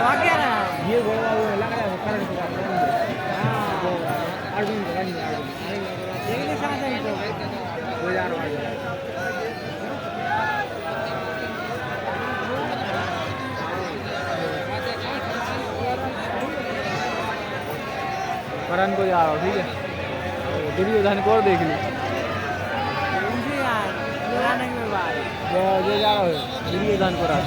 ये घोड़ा वो लग रहा है करंट का वो अर्जुन का नहीं अर्जुन 2000 वाला करण को जा रहा हूँ ठीक है दुर्योधन को और देख ली जो जा रहा हूँ दुर्योधन को रात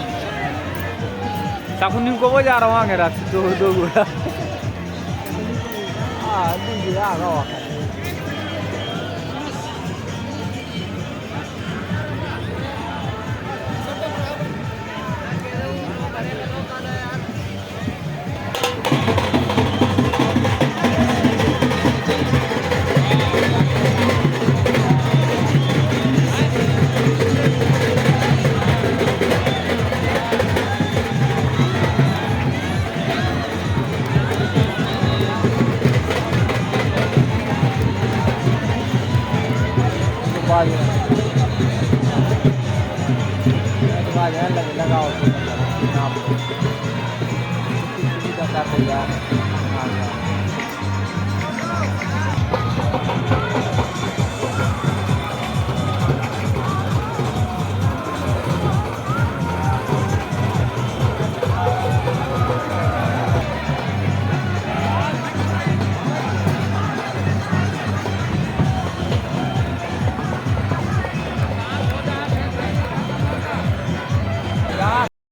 शकुनी को वो जा रहा हूँ आगे रात दो घोड़ा हाँ दूसरी आ गया लगाओ नाम